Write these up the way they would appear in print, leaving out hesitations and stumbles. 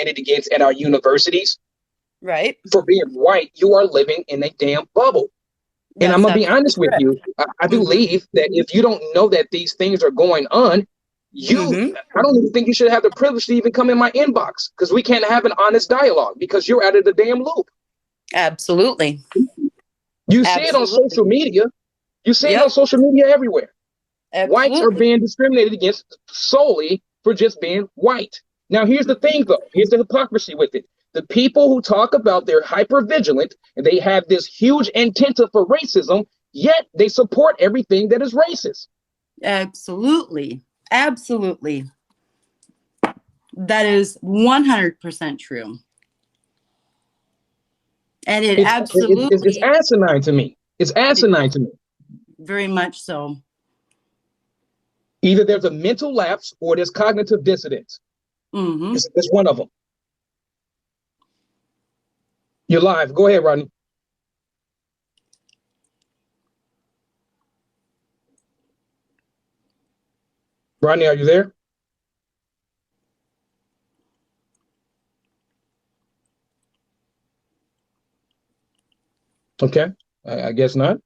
against at our universities Right. for being white, you are living in a damn bubble. And I'm That's going to be honest with correct. you. I believe that if you don't know that these things are going on, I don't even think you should have the privilege to even come in my inbox, because we can't have an honest dialogue because you're out of the damn loop. Absolutely. You see it on social media. You see it on social media everywhere. Whites are being discriminated against solely for just being white. Now, here's the thing, though. Here's the hypocrisy with it. The people who talk about they're hyper vigilant and they have this huge intent for racism, yet they support everything that is racist. Absolutely. Absolutely. That is 100% true. And it's asinine to me. It's asinine to me. Very much so. Either there's a mental lapse or there's cognitive dissonance. It's one of them. You're live. Go ahead, Rodney. Rodney, are you there? Okay, I guess not.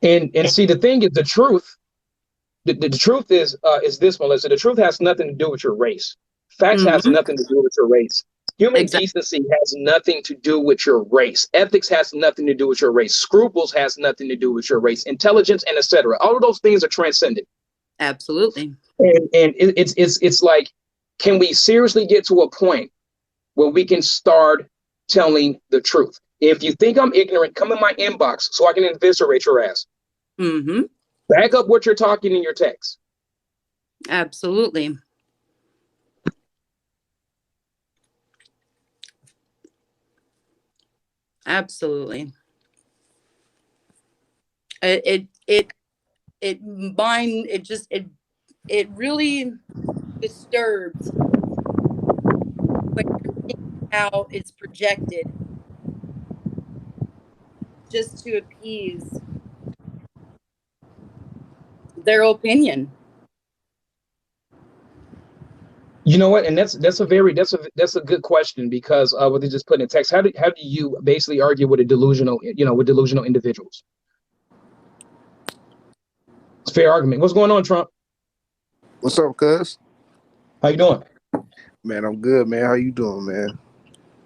And see, the thing is, the truth. The truth is this, Melissa. The truth has nothing to do with your race. Facts has nothing to do with your race. Human decency has nothing to do with your race. Ethics has nothing to do with your race. Scruples has nothing to do with your race. Intelligence and etc. All of those things are transcendent. Absolutely. And it's like, can we seriously get to a point where we can start telling the truth? If you think I'm ignorant, come in my inbox so I can eviscerate your ass. Back up what you're talking in your text. Absolutely. Absolutely. It really disturbs how it's projected just to appease their opinion. You know what? And that's a good question, because what they just put in text. How do you basically argue with delusional individuals? It's a fair argument. What's going on, Trump? What's up, cuz? How you doing? Man, I'm good, man. How you doing, man?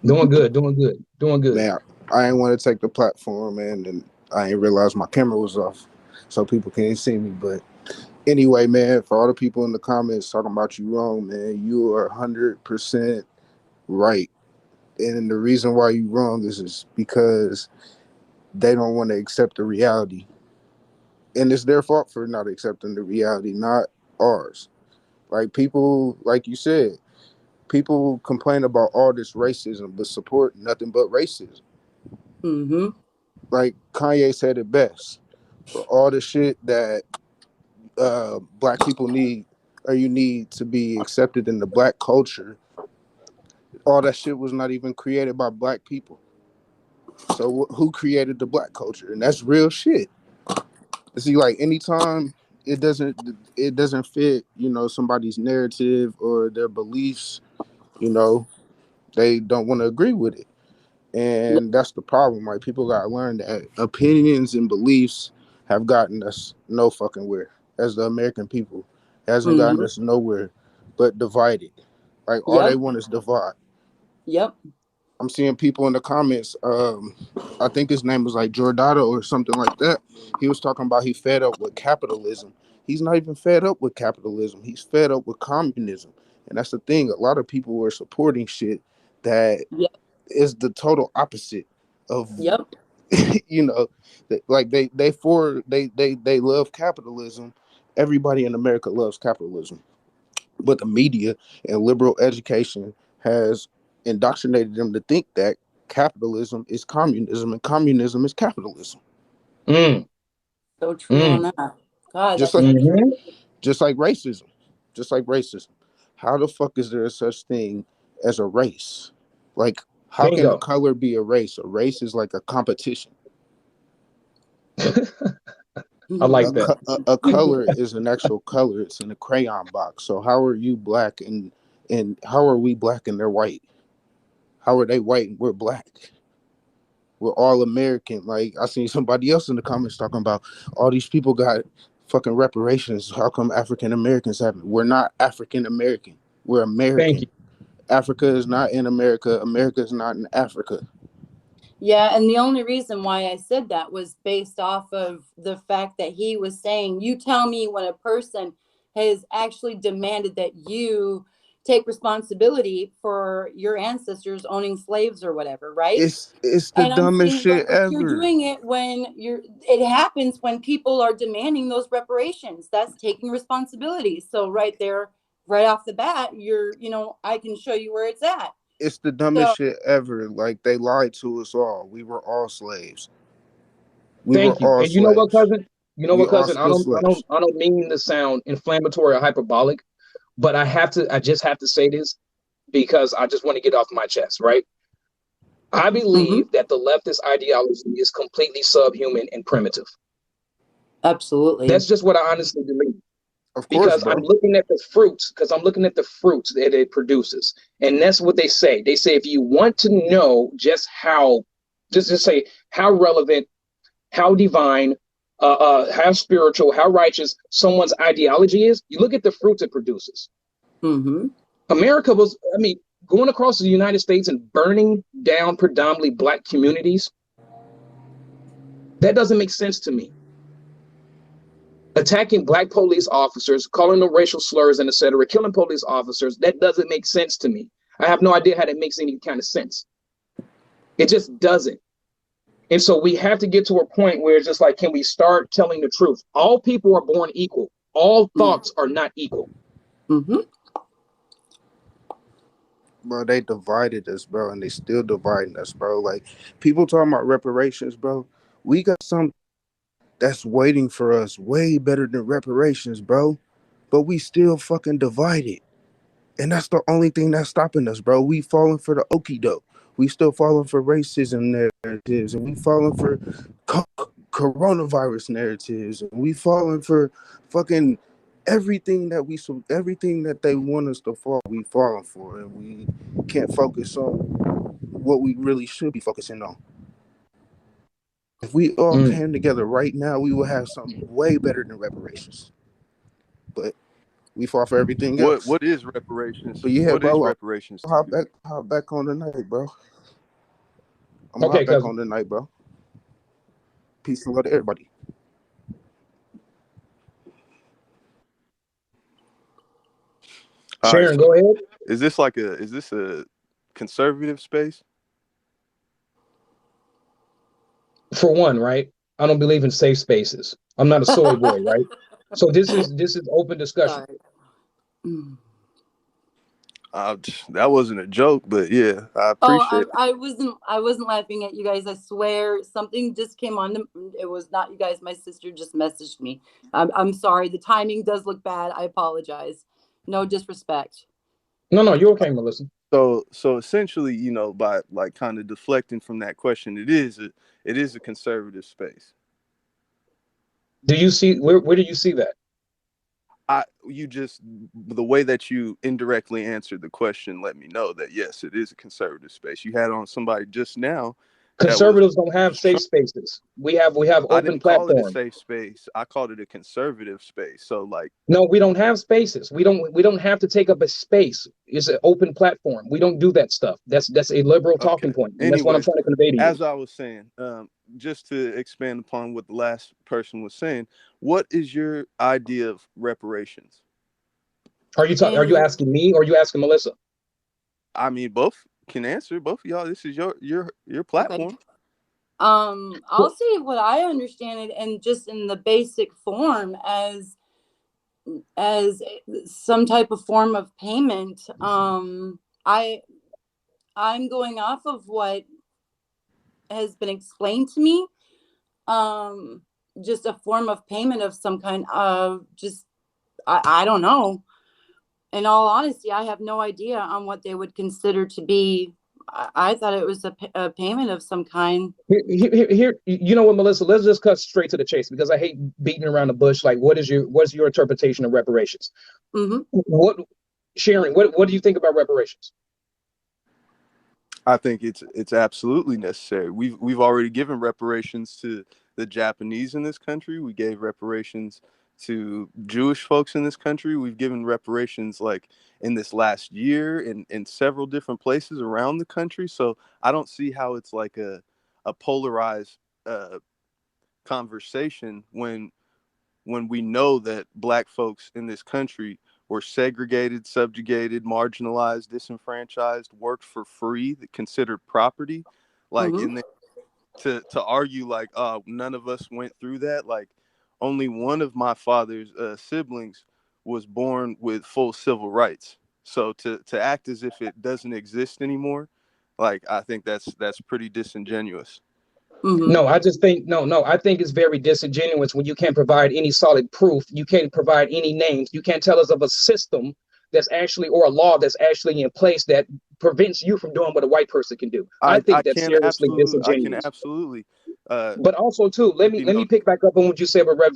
Doing good. Man, I ain't want to take the platform, man, and I ain't realized my camera was off, so people can't see me. But anyway, man, for all the people in the comments talking about you wrong, man, you are 100% right. And the reason why you wrong is because they don't want to accept the reality. And it's their fault for not accepting the reality, not ours. Like, people, like you said, people complain about all this racism, but support nothing but racism. Like Kanye said it best. For all the shit that black people need, or you need to be accepted in the black culture, all that shit was not even created by black people. So who created the black culture? And that's real shit. See, like, anytime it doesn't fit, somebody's narrative or their beliefs, they don't want to agree with it. And that's the problem. Like, people gotta learn that opinions and beliefs have gotten us no fucking where. As the American people, it hasn't gotten us nowhere but divided. Like, all they want is divide. I'm seeing people in the comments. I think his name was like Giordano or something like that. He was talking about he fed up with capitalism. He's not even fed up with capitalism. He's fed up with communism. And that's the thing. A lot of people were supporting shit that is the total opposite of like they love capitalism. Everybody in America loves capitalism, but the media and liberal education has indoctrinated them to think that capitalism is communism and communism is capitalism. So true on that. God, just like racism. How the fuck is there such thing as a race? Like, how can a color be a race? A race is like a competition. I like that. A color is an actual color. It's in a crayon box. So how are you black and how are we black and they're white? How are they white and we're black? We're all American. Like, I seen somebody else in the comments talking about all these people got fucking reparations. How come African Americans haven't? We're not African American. We're American. Thank you. Africa is not in America. America is not in Africa. Yeah, and the only reason why I said that was based off of the fact that he was saying, you tell me when a person has actually demanded that you take responsibility for your ancestors owning slaves or whatever, right? It's the dumbest shit ever. You're doing it when it happens when people are demanding those reparations. That's taking responsibility. So right there, right off the bat, I can show you where it's at. It's the dumbest shit ever. Like, they lied to us all. We were all slaves. Thank you. And you know what, cousin? You know what, cousin? I don't mean to sound inflammatory or hyperbolic, but I just have to say this because I just want to get off my chest, right? I believe that the leftist ideology is completely subhuman and primitive. Absolutely. That's just what I honestly believe. Of course, because I'm looking at the fruits, that it produces. And that's what they say. They say, if you want to know just how relevant, how divine, how spiritual, how righteous someone's ideology is, you look at the fruits it produces. Mm-hmm. America was, going across the United States and burning down predominantly Black communities. That doesn't make sense to me. Attacking Black police officers, calling them racial slurs and etc., killing police officers, that doesn't make sense to me. I have no idea how that makes any kind of sense. It just doesn't. And so we have to get to a point where it's just like, can we start telling the truth? All people are born equal. All thoughts are not equal. Mm-hmm. Bro, they divided us, bro, and they still dividing us, bro. Like, people talking about reparations, bro. We got some that's waiting for us way better than reparations, bro. But we still fucking divided. And that's the only thing that's stopping us, bro. We falling for the okie doke. We still falling for racism narratives, and we falling for coronavirus narratives, and we falling for fucking everything that they want us to fall. We falling for, and we can't focus on what we really should be focusing on. If we all came together right now, we would have something way better than reparations. But we fought for everything else. What is reparations? But yeah, what bro, is reparations? Hop back on tonight, bro. I'm gonna hop back on tonight, bro. Peace and love to everybody. Sharon, go ahead. Is this a conservative space? For one, right? I don't believe in safe spaces. I'm not a soy boy, right? So this is open discussion. That wasn't a joke, but yeah, I appreciate it. I wasn't laughing at you guys. I swear something just came on. It was not you guys. My sister just messaged me. I'm sorry. The timing does look bad. I apologize. No disrespect. No, you're okay, Melissa. So essentially, by like kind of deflecting from that question, it is a conservative space. Do you see where do you see that? The way that you indirectly answered the question let me know that yes, it is a conservative space. You had on somebody just now. Conservatives don't have safe spaces. We have open platforms. Call it a safe space. I called it a conservative space. So like, no, we don't have spaces. We don't have to take up a space. It's an open platform. We don't do that stuff. That's a liberal talking point. Anyways, that's what I'm trying to convey to you. As I was saying, just to expand upon what the last person was saying, what is your idea of reparations? Are you asking me or are you asking Melissa? I mean, both can answer. Both of y'all. This is your platform. Okay. I'll say what I understand it, and just in the basic form as some type of form of payment. I'm going off of what has been explained to me. Just a form of payment of some kind of I don't know. In all honesty, I have no idea on what they would consider to be I thought it was a payment of some kind. Here, you know what, Melissa? Let's just cut straight to the chase because I hate beating around the bush. Like, what's your interpretation of reparations? Mm-hmm. What, Sharon? What do you think about reparations? I think it's absolutely necessary. We've already given reparations to the Japanese in this country. We gave reparations to Jewish folks in this country. We've given reparations like in this last year in several different places around the country. So I don't see how it's like a polarized conversation when we know that Black folks in this country were segregated, subjugated, marginalized, disenfranchised, worked for free, considered property. Like Mm-hmm. to argue like, none of us went through that. Like only one of my father's siblings was born with full civil rights. So to act as if it doesn't exist anymore, like I think that's pretty disingenuous. Mm-hmm. No, I just think no. I think it's very disingenuous when you can't provide any solid proof. You can't provide any names. You can't tell us of a system that's actually or a law that's actually in place that prevents you from doing what a white person can do. I think that's seriously disingenuous. Absolutely. But also too, let me pick back up on what you said about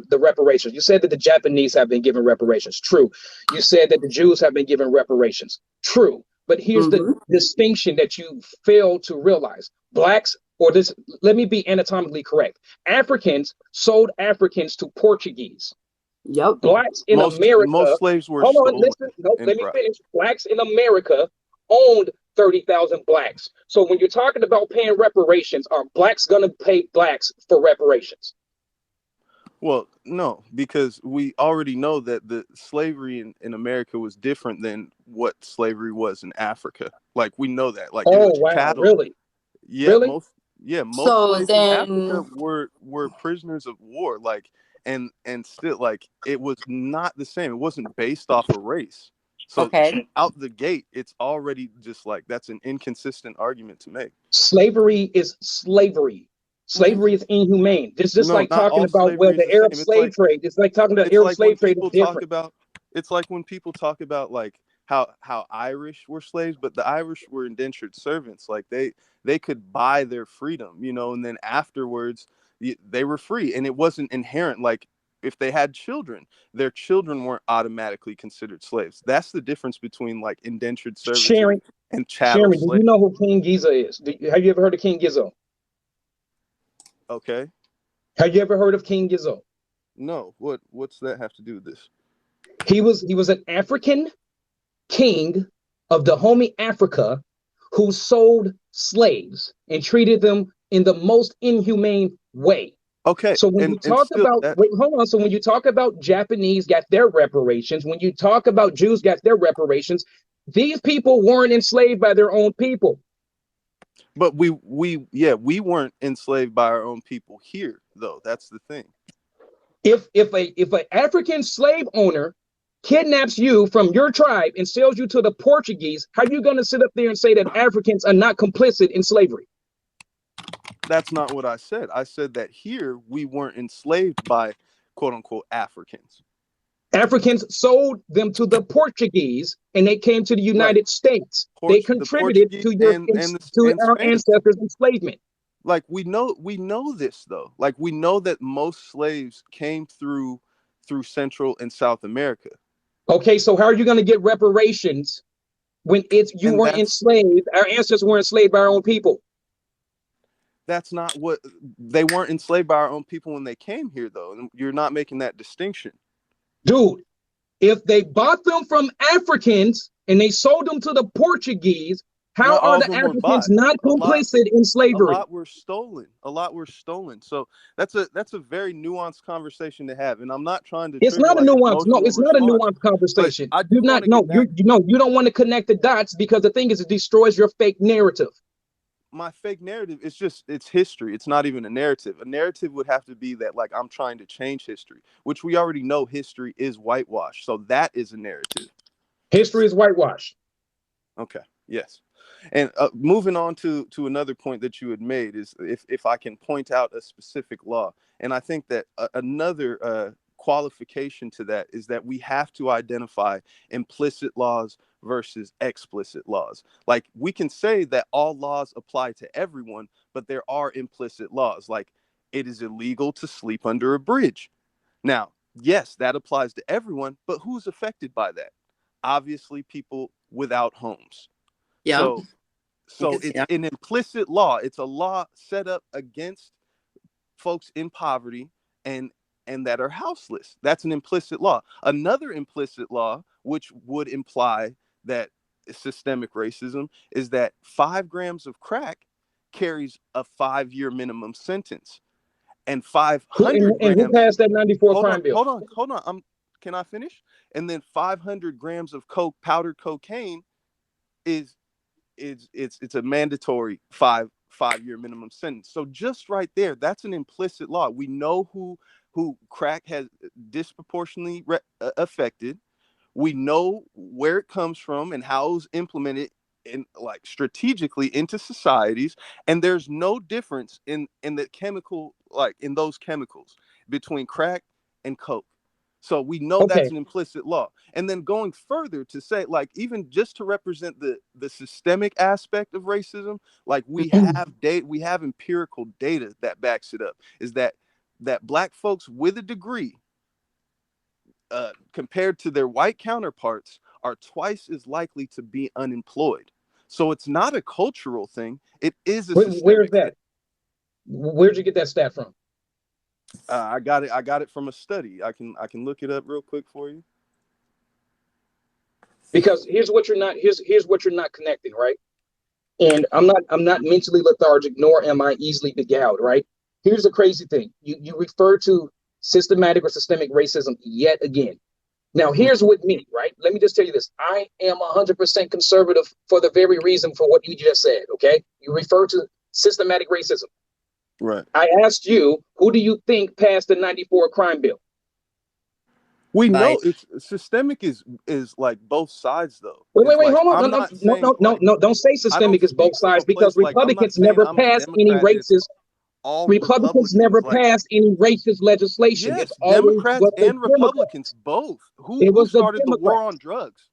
the reparations. You said that the Japanese have been given reparations. True. You said that the Jews have been given reparations. True. But here's the distinction that you fail to realize. Blacks, or this, let me be anatomically correct. Africans sold Africans to Portuguese. Yep. Blacks in America. Most slaves were hold on, stolen. listen. No, let me finish. Blacks in America owned 30,000 blacks. So when you're talking about paying reparations, are blacks going to pay blacks for reparations? Well, no, because we already know that the slavery in America was different than what slavery was in Africa. Like we know that. Like it was cattle. Really? Yeah, really? most So slaves in Africa were prisoners of war. Like and still like it was not the same. It wasn't based off of race. So out the gate, it's already just like that's an inconsistent argument to make. Slavery is slavery. Slavery is inhumane. It's just like talking about the Arab slave trade. It's like talking about the Arab slave trade is different. It's like when people talk about like how Irish were slaves, but the Irish were indentured servants. Like they could buy their freedom, you know, and then afterwards they were free, and it wasn't inherent. Like if they had children, their children weren't automatically considered slaves. That's the difference between like indentured servants and chattel Sharon, slaves. do you know who King Giza is? Have you ever heard of King Gizzo? Okay. Have you ever heard of King Gizzo? No. What's that have to do with this? He was an African king of Dahomey, Africa, who sold slaves and treated them in the most inhumane way. Okay. So when you talk about So when you talk about Japanese got their reparations, when you talk about Jews got their reparations, these people weren't enslaved by their own people. But we weren't enslaved by our own people here, though. That's the thing. If an African slave owner kidnaps you from your tribe and sells you to the Portuguese, how are you going to sit up there and say that Africans are not complicit in slavery? That's not what I said. I said that here we weren't enslaved by quote unquote Africans. Africans sold them to the Portuguese and they came to the United States. They contributed to our ancestors' enslavement. Like we know this though. Like we know that most slaves came through Central and South America. Okay, so how are you going to get reparations when you weren't enslaved? Our ancestors were enslaved by our own people. That's not what they weren't enslaved by our own people when they came here, though. And you're not making that distinction. Dude, if they bought them from Africans and they sold them to the Portuguese, how are the Africans not complicit in slavery? A lot were stolen. So that's a very nuanced conversation to have. And I'm not trying to. It's not a nuance. No, it's not a nuanced conversation. You don't want to connect the dots because the thing is, it destroys your fake narrative. My fake narrative is it's history. It's not even a narrative. A narrative would have to be that like I'm trying to change history, which we already know history is whitewashed. So that is a narrative. History is whitewashed. Okay. Yes. And moving on to another point that you had made is if I can point out a specific law, and I think that another qualification to that is that we have to identify implicit laws versus explicit laws. Like, we can say that all laws apply to everyone, but there are implicit laws. Like, it is illegal to sleep under a bridge. Now, yes, that applies to everyone, but who's affected by that? Obviously, people without homes. Yeah. So it's an implicit law. It's a law set up against folks in poverty and that are houseless. That's an implicit law. Another implicit law, which would imply that systemic racism, is that 5 grams of crack carries a 5-year minimum sentence, and 500 and who passed that 94 crime bill? Hold on. Can I finish? And then 500 grams of powdered cocaine it's a mandatory 5-year minimum sentence. So just right there, that's an implicit law. We know who crack has disproportionately affected. We know where it comes from and how it was implemented in, like, strategically into societies, and there's no difference in the chemical, like in those chemicals between crack and coke. So we know that's an implicit law. And then going further to say, like, even just to represent the systemic aspect of racism, like, we have empirical data that backs it up, is that Black folks with a degree, compared to their white counterparts, are twice as likely to be unemployed. So it's not a cultural thing. It is a systemic Where's that? Where'd you get that stat from? I got it from a study. I can look it up real quick for you. Because here's what you're not connecting, right? And I'm not mentally lethargic, nor am I easily beguiled, right? Here's the crazy thing. You refer to systematic or systemic racism yet again. Now, here's with me, right? Let me just tell you this. I am 100% conservative for the very reason for what you just said, okay? You refer to systematic racism. Right. I asked you, who do you think passed the 94 crime bill? We know it's systemic is like both sides, though. Wait, hold on. No, don't say systemic is both sides, because Republicans never passed any racist. Republicans never passed any racist legislation. Yes, Democrats and Republicans both. Who started the war on drugs?